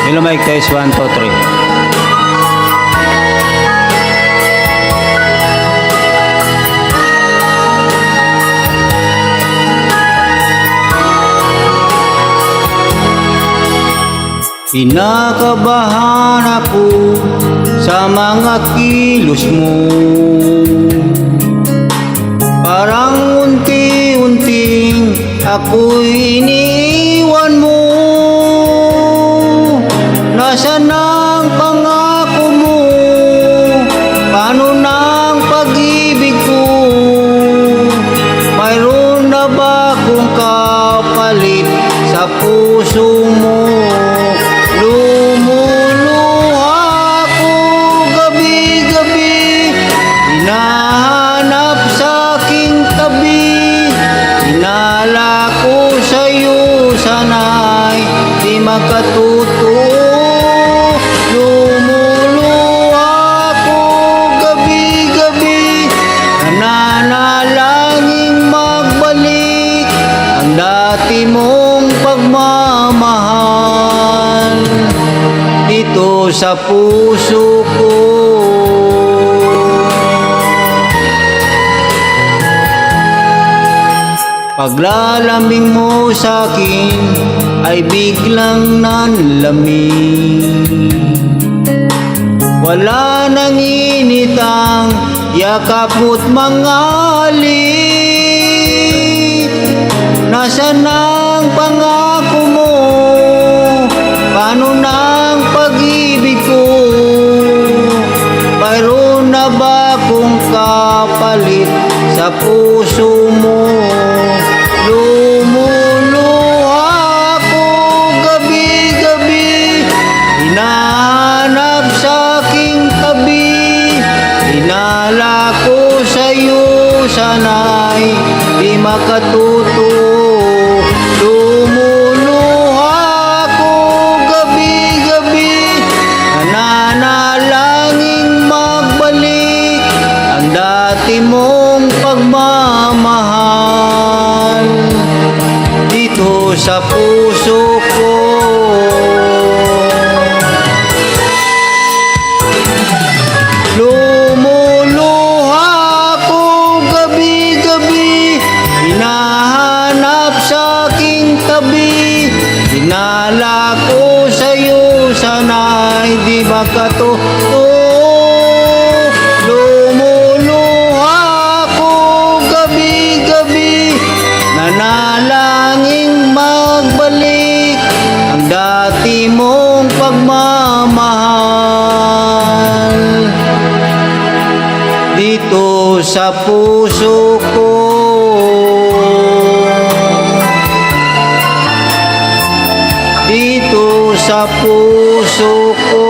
Hello Mike, test 1, 2, 3. Kinakabahan ako sa mga kilos mo, parang unti-unting ako'y iniwan mo. Nasaan ang pangako mo? Paano ng pag-ibig ko? Mayroon na ba kung kapalit sa puso mo? Lumuluha ako gabi-gabi, hinahanap sa aking tabi. Hinala ko sa'yo, sana'y di makatuto. Lumuluha ako gabi-gabi, nananalangin magbalik ang dati mong pagmamahal dito sa puso ko. Paglalambing mo sa'kin ay biglang nanlamig. Wala nang initang yakap mo't mga halik. Nasaan ang pangako mo? Paano ng pag-ibig ko? Mayroon na ba kung kapalit sa puso mo? Lumuluha ako gabi-gabi, hinahanap sa aking tabi. Hinala ko sa'yo, sana'y di makatuto. Lumuluha ako gabi-gabi, nananalangin magbalik ang dati mong pagmamahal dito sa puso ko. Lumuluha ako gabi-gabi, hinahanap sa aking tabi. Hinala ko sa'yo, sana'y di makatuto. Lumuluha ako gabi-gabi, nanalangin magbalik ang dati mong pagmamahal dito sa puso ko. Dito sa puso ko.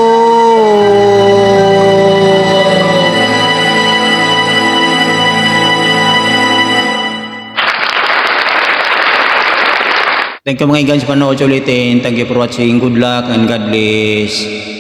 Thank you mga igan sa panood ulitin. Thank you for watching. Good luck and God bless.